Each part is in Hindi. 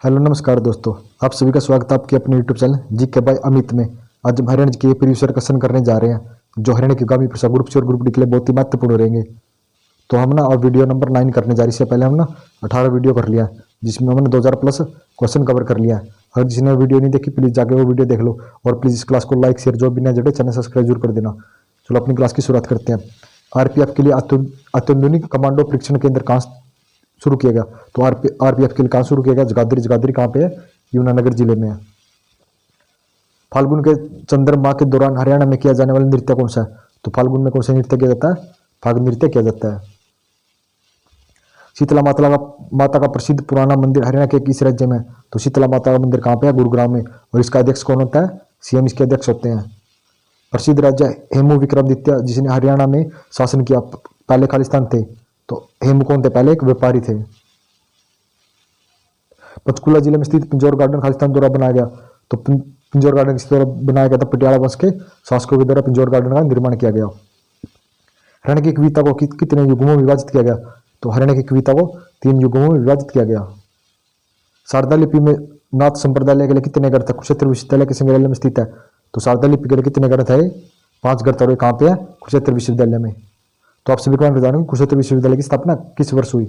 हेलो नमस्कार दोस्तों, आप सभी का स्वागत है आपके अपने यूट्यूब चैनल जी के बाय अमित में। आज हम हरियाणा के प्रीवियस ईयर क्वेश्चन करने जा रहे हैं जो हरियाणा की आगामी परीक्षा ग्रुप सी और ग्रुप डी के लिए बहुत ही महत्वपूर्ण रहेंगे। तो हम ना और वीडियो नंबर 9 करने जा रही है। इससे पहले हम ना 18 वीडियो कर लिया जिसमें हमने 2000 प्लस क्वेश्चन कवर कर लिया है। अगर जिसने वीडियो नहीं देखी प्लीज़ जाके वो वीडियो देख लो और प्लीज़ इस क्लास को लाइक शेयर जो भी नया जुड़े चैनल सब्सक्राइब जरूर कर देना। चलो अपनी क्लास की शुरुआत करते हैं। आरपीएफ के लिए अत्याधुनिक कमांडो परीक्षण केंद्र कहाँ शुरू किया गया? तो आरपीएफ के लिए कहाँ शुरू किया गया? जगाधरी कहाँ पे है? यमुनानगर जिले में है। फाल्गुन के चंद्रमा के दौरान हरियाणा में किया जाने वाला नृत्य कौन सा है? तो फाल्गुन में कौन सा नृत्य किया जाता है? फाग नृत्य किया जाता है। शीतला माता का प्रसिद्ध पुराना मंदिर हरियाणा के किस राज्य में है? तो शीतला माता का मंदिर कहाँ पे है? गुरुग्राम में। और इसका अध्यक्ष कौन होता है? सीएम इसके अध्यक्ष होते हैं। प्रसिद्ध राजा हेमू विक्रमादित्य जिसने हरियाणा में शासन किया पहले खालिस्तान थे। तो हेमू कौन थे? पहले एक व्यापारी थे। पंचकुला जिले में स्थित पिंजौर गार्डन खालिस्तान द्वारा बनाया गया। तो पिंजौर गार्डन किस द्वारा बनाया गया था? पटियाला वंश के शासकों के द्वारा पिंजौर गार्डन का निर्माण किया गया। हरियाणा की कविता को कितने युगों में विभाजित किया गया? तो हरियाणा की कविता को 3 युगों में विभाजित किया गया। शारदा लिपि में नाथ संप्रदाय के लिए कितने ग्रंथ है? कुरुक्षेत्र विश्वविद्यालय के संग्रहालय में स्थित है। तो शारदा लिपि के लिए कितने ग्रंथ है? 5 ग्रंथ। और ये कहाँ पे है? कुरुक्षेत्र विश्वविद्यालय में। तो आप सभी को बता दूं कुरुक्षेत्र विश्वविद्यालय की स्थापना किस वर्ष हुई?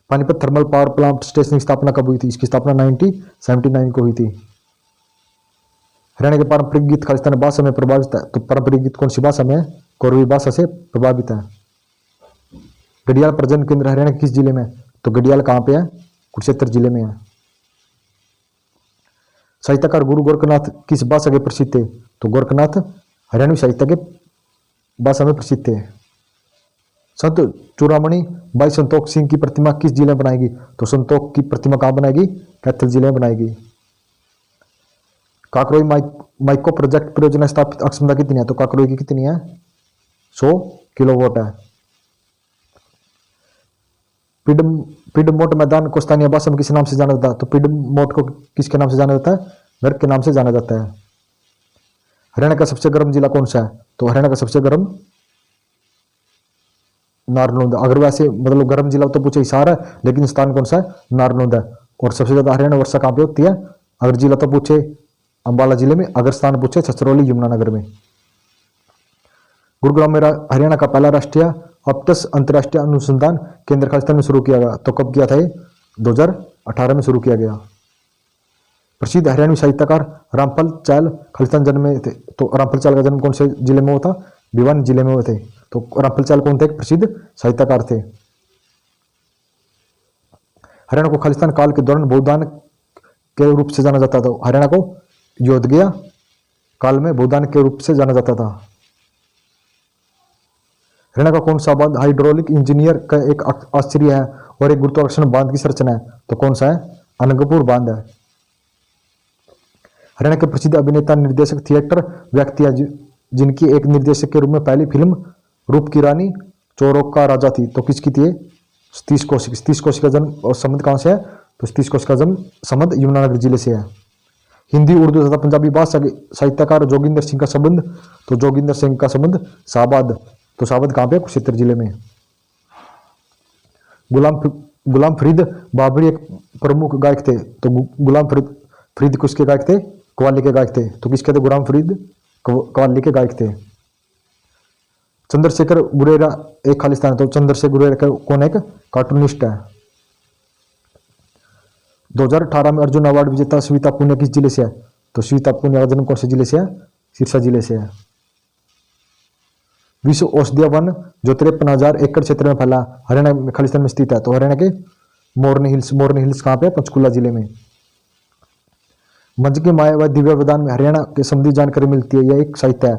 Panipat thermal power plant station की स्थापना कब हुई थी? इसकी स्थापना 1979 को हुई थी। हरियाणा के पारंपरिक गीत खालिस्तानी भाषा में प्रभावित है। तो पारंपरिक गीत कौन सी भाषा में है? कोरवी भाषा से प्रभावित है। गडियाल प्रजनन केंद्र हरियाणा के किस जिले में है? तो गडियाल कहाँ पे है? कुरुक्षेत्र जिले में है। साहित्यकार गुरु गोरखनाथ किस भाषा के प्रसिद्ध थे? तो गोरखनाथ हरियाणवी साहित्य के भाषा में प्रसिद्ध थे। संत चूड़ामणि बाई संतोख सिंह की प्रतिमा किस जिले में बनाएगी? तो संतोख की प्रतिमा कहाँ बनाएगी? कैथल जिले में बनाएगी। काकरोई माइको प्रोजेक्ट परियोजना स्थापित अक्षमता कितनी है? तो काकरोई की कितनी है? 100 किलोवाट है। पिडमोट मैदान को स्थानीय भाषा में किस नाम से जाना जाता है? तो पिडमोट को किसके नाम से जाना जाता है? गर्क के नाम से जाना जाता है। हरियाणा का सबसे गर्म जिला कौन सा है? तो हरियाणा का सबसे गर्म नारनौंद। अगर वैसे मतलब गर्म जिला तो पूछे हिसार है, लेकिन स्थान कौन सा है? नारनौंद है। और सबसे ज्यादा हरियाणा वर्षा कहाँ पे होती है? अगर जिला तो पूछे अंबाला जिले में, अगर स्थान पूछे छछरौली यमुनानगर में। गुरुग्राम में हरियाणा का पहला राष्ट्रीय अपतस अंतर्राष्ट्रीय अनुसंधान केंद्र खालिस्तान में शुरू किया गया। तो कब किया था ये? 2018 में शुरू किया गया। प्रसिद्ध हरियाणवी साहित्यकार रामफल चैल खालिस्तान जन्म में थे। तो रामफल चैल का जन्म कौन से जिले में हुआ था? भिवानी जिले में हुए थे। तो रामफल चैल कौन थे? एक प्रसिद्ध साहित्यकार थे। हरियाणा को खालिस्तान काल के दौरान बौद्धान के रूप से जाना जाता था। हरियाणा को योधगया काल में बौद्धान के रूप से जाना जाता था। हरियाणा का कौन सा बांध हाइड्रोलिक इंजीनियर का एक आश्चर्य है और एक गुरुत्वाकर्षण बांध की संरचना है? तो कौन सा है? अनंगपुर बांध है। हरियाणा के प्रसिद्ध अभिनेता निर्देशक थिएटर व्यक्ति है जिनकी एक निर्देशक के रूप में पहली फिल्म रूप की रानी चोरों का राजा थी। तो किसकी थी? सतीश कौशिक। सतीश कौशिक का जन्म और संबंध कहाँ से है? तो सतीश कौशिक का जन्म संबंध यमुनानगर जिले से है। हिंदी उर्दू तथा पंजाबी भाषा के साहित्यकार जोगिंदर सिंह का संबंध? तो जोगिंदर सिंह का संबंध शाहबाद। तो शाहबाद कहाँ पे? कुरुक्षेत्र जिले में। गुलाम फरीद बाबरी एक प्रमुख गायक थे। तो गुलाम फरीद किसके गायक थे? कव्वाली के गायक थे। तो किसके थे? गुलाम फरीद कव्वाली के गायक थे। चंद्रशेखर गुरेरा एक खालिस्तान। तो चंद्रशेखर गुरेरा कौन? एक कार्टूनिस्ट है। 2018 में अर्जुन अवार्ड विजेता श्वेता पुनिया किस जिले से है? तो श्वेता पुनिया का जन्म कौन से जिले से है? सिरसा जिले से है। विश्व औषधीय वन जो 53,000 एकड़ क्षेत्र में फैला हरियाणा में खालिस्तान में स्थित है। तो हरियाणा के मोरनी हिल्स कहाँ पे? पंचकुला जिले में। मंच के माया व दिव्य वदान में हरियाणा के संबंधी जानकारी मिलती है। यह एक साहित्य है।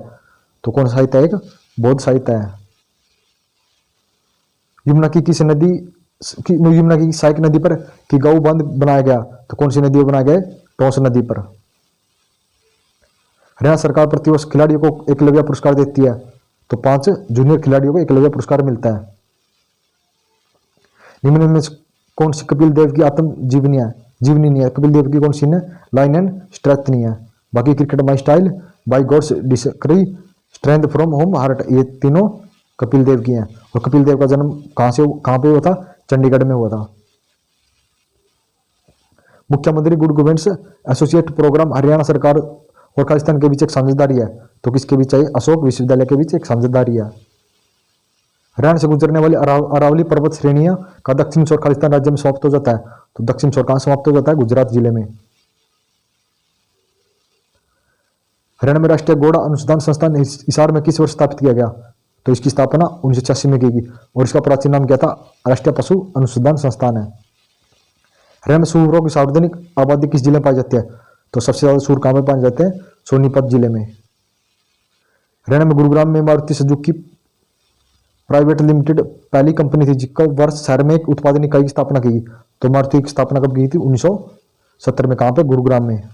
तो कौन सा साहित्य है? एक बौद्ध साहित्य है। यमुना की सहायक नदी पर की गौ बांध बनाया गया। तो कौन सी नदी पर बनाया गया? टोंस नदी पर। हरियाणा सरकार प्रतिवर्ष खिलाड़ियों को एकलव्य पुरस्कार देती है। तो 5 जूनियर खिलाड़ियों को एकलव्य पुरस्कार मिलता है। निम्न में कौन सी कपिल देव की आत्मजीवनी है? जीवनी नहीं है। कपिल देव की कौन सी है? लाइन एंड स्ट्रेथ नहीं है। बाकी cricket my style, by God's discovery, strength from home heart, ये तीनों कपिल देव की हैं। और कपिल देव का जन्म कहाँ पे हुआ था? चंडीगढ़ में हुआ था। मुख्यमंत्री good governance associate programme Haryana सरकार और खालिस्तान के बीच एक साझेदारी है। तो किसके बीच है? अशोक विश्वविद्यालय के बीच एक साझेदारी है। हरियाणा से गुजरने वाली अरावली पर्वत श्रेणियां का दक्षिण छोर खालिस्तान राज्य में समाप्त हो जाता है। तो दक्षिण छोर कहां समाप्त हो जाता है? गुजरात जिले में। हरियाणा में राष्ट्रीय घोड़ा अनुसंधान संस्थान हिसार में किस वर्ष स्थापित किया गया? तो इसकी स्थापना 1986 में की गई और इसका प्राचीन नाम क्या था? राष्ट्रीय पशु अनुसंधान संस्थान है। हरियाणा में सूअरों की सार्वजनिक आबादी किस जिले में पाई जाती है? तो सबसे ज्यादा सूअर कहां में पाए जाते हैं? सोनीपत जिले में। हरियाणा में गुरुग्राम में मारुति सुजुकी प्राइवेट लिमिटेड पहली कंपनी थी जिसका वर्ष शहर में एक उत्पादन इकाई की स्थापना की गई। तो मारुति की स्थापना कब की थी? 1970 में। कहां पे? गुरुग्राम में।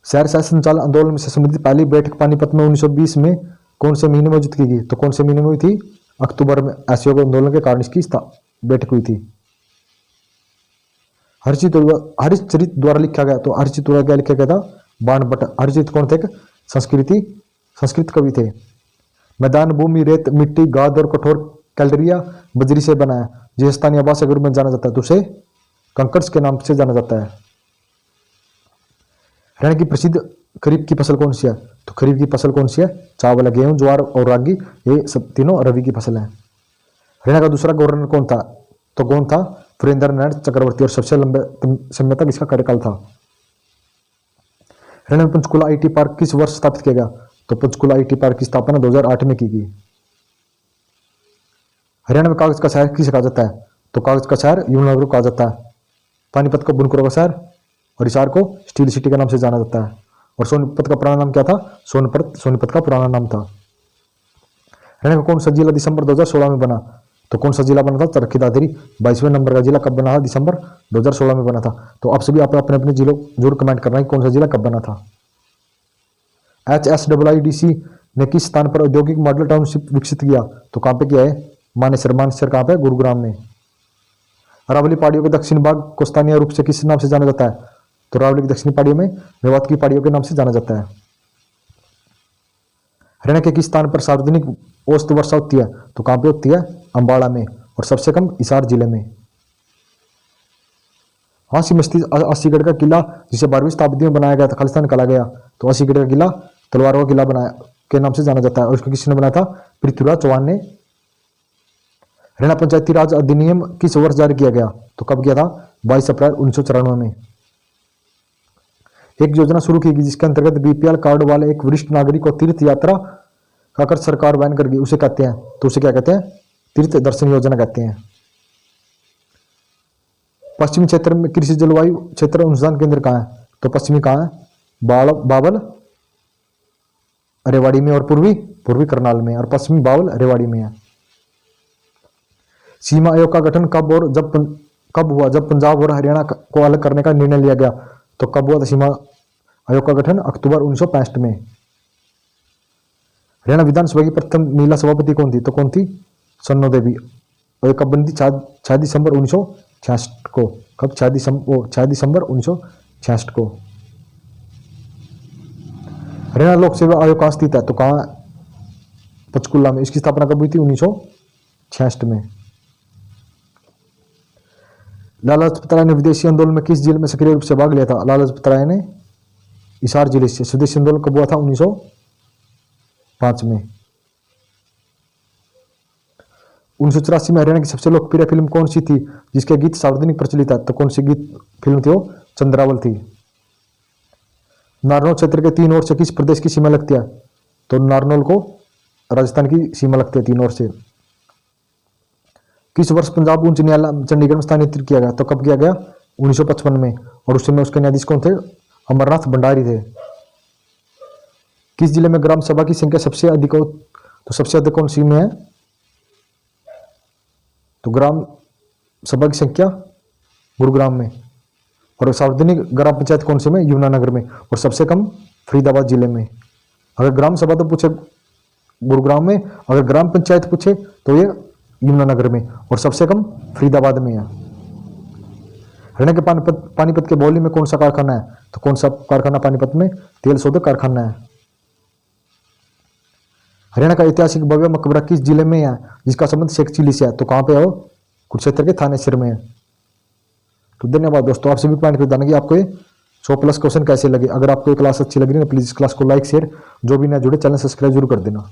शहर शासन संचालन आंदोलन से संबंधित पहली बैठक पानीपत में 1920 में कौन से महीने में आयोजित की गई? तो कौन से महीने में हुई थी? अक्टूबर में। असहयोग आंदोलन के कारण इसकी बैठक हुई थी। हरिश्चरित द्वारा लिखा गया। तो हरिश्चरित द्वारा क्या लिखा गया था? बाणभट्ट। हरिश्चरित कौन थे? संस्कृत कवि थे। मैदान भूमि रेत मिट्टी गाद और कठोर कैलरिया बजरी से बना है। जिसे स्थानीय भाषा के रूप में जाना जाता है तो उसे कंकर्स के नाम से जाना जाता है। हरियाणा की प्रसिद्ध खरीफ की फसल कौन सी है? तो खरीफ की फसल कौन सी है? चावल, गेहूं, ज्वार और रागी, ये सब तीनों रवि की फसल है। हरियाणा का दूसरा गवर्नर कौन था? तो कौन था? वीरेंद्र नाथ चक्रवर्ती और सबसे लंबे समय तक इसका कार्यकाल था। हरियाणा में पंचकुला आईटी पार्क किस वर्ष स्थापित किया गया? तो पंचकुला आईटी पार्क की स्थापना 2008 में की गई। हरियाणा में कागज का शहर किसे कहा जाता है? तो कागज का शहर यमुनानगर को कहा जाता है। पानीपत को बुनकरों का शहर और हिसार को स्टील सिटी के नाम से जाना जाता है। और सोनीपत का पुराना नाम क्या था? सोनीपत का पुराना नाम था। हरियाणा का कौन सा जिला दिसंबर 2016 में बना? तो कौन सा जिला बना था? चरखी दादरी 22वें नंबर का जिला कब बना था? दिसंबर 2016 में बना था। तो आप सभी अपने अपने जिलों जरूर कमेंट करना है कौन सा जिला कब बना था। HSIIDC ने किस स्थान पर औद्योगिक मॉडल टाउनशिप विकसित किया? तो कहां पे किया है? मानेसर। मानेसर कहां पे? गुरुग्राम में। अरावली पहाड़ियों के दक्षिण भाग को स्थानीय रूप से किस नाम से जाना जाता है? तो अरावली की दक्षिणी पहाड़ियों में मेवात की पहाड़ियों के नाम से जाना जाता है। हरियाणा के किस स्थान पर सार्वजनिक औसत वर्षा होती है? तो कहां पे होती है? अंबाला में। और सबसे कम हिसार जिले में। हांसी में स्थित अस्सीगढ़ का किला जिसे 12वीं शताब्दी में बनाया गया था खालिस्तान कहा गया। तो अस्सीगढ़ का किला तलवारों का किला बनाया के नाम से जाना जाता है और इसको किसने बनाया था? पृथ्वीराज चौहान ने। हरियाणा पंचायती राज अधिनियम किस वर्ष जारी किया गया? तो कब किया था? 22 अप्रैल 1994 में। एक योजना शुरू की गई जिसके अंतर्गत BPL कार्ड वाले एक वरिष्ठ नागरिक को तीर्थ यात्रा का खर्च सरकार वहन करगी, उसे कहते हैं। तो उसे क्या कहते हैं? तीर्थ दर्शन योजना कहते हैं। पश्चिमी क्षेत्र में कृषि जलवायु क्षेत्र अनुसंधान केंद्र कहाँ है? तो पश्चिमी कहाँ है? बावल रेवाड़ी में और पूर्वी करनाल में। और पश्चिमी बावल रेवाड़ी में है। सीमा आयोग का गठन कब हुआ जब पंजाब और हरियाणा को अलग करने का निर्णय लिया गया? तो कब हुआ था सीमा आयोग का गठन? अक्टूबर 1965 में। हरियाणा विधानसभा की प्रथम महिला सभापति कौन थी? तो कौन थी? सन्नो देवी। और ये कब बनी थी? 6 दिसंबर 1966 को। कब? 6 दिसंबर 1966 को। हरियाणा लोक सेवा आयोग कहाँ स्थित है? तो कहाँ? पंचकुला में। इसकी स्थापना कब हुई थी? 1966 में। लाला लाजपत राय ने विदेशी आंदोलन में किस जिले में सक्रिय रूप से भाग लिया था? लाला लाजपत राय ने हिसार जिले से। स्वदेशी आंदोलन कब हुआ था? 1905 में। 1984 में हरियाणा की सबसे लोकप्रिय फिल्म कौन सी थी जिसके गीत सार्वजनिक प्रचलित है? तो कौन सी गीत फिल्म थी? वो चंद्रावल थी। नारनौल क्षेत्र के 3 ओर से किस प्रदेश की सीमा लगती है? तो नारनौल को राजस्थान की सीमा लगती है 3 ओर से। किस वर्ष पंजाब उच्च न्यायालय चंडीगढ़ में स्थानांतरित किया गया? तो कब किया गया? 1955 में। और उस समय उसके न्यायाधीश कौन थे? अमरनाथ भंडारी थे। किस जिले में ग्राम सभा की संख्या सबसे अधिक हो? तो सबसे अधिक कौन सी में है? तो ग्राम सभा की संख्या गुरुग्राम में। और सार्वजनिक ग्राम पंचायत कौन से में? यमुनानगर में। और सबसे कम फरीदाबाद जिले में। अगर ग्राम सभा तो पूछे गुरुग्राम में, अगर ग्राम पंचायत पूछे तो ये यमुनानगर में। और सबसे कम फरीदाबाद में है। हरियाणा के पानीपत के बौली में कौन सा कारखाना है? तो कौन सा कारखाना पानीपत में? तेल शोधक कारखाना है। हरियाणा का ऐतिहासिक भव्य मकबरा किस जिले में है जिसका संबंध शेख चिली से है? तो कहां पे है वो? कुरुक्षेत्र के थानेसर में है। तो धन्यवाद दोस्तों। आप सभी पॉइंट पे बताना कि आपको ये 100+ क्वेश्चन कैसे लगे। अगर आपको ये क्लास अच्छी लग रही है तो प्लीज़ इस क्लास को लाइक शेयर, जो भी ना जुड़े चैनल सब्सक्राइब जरूर कर देना।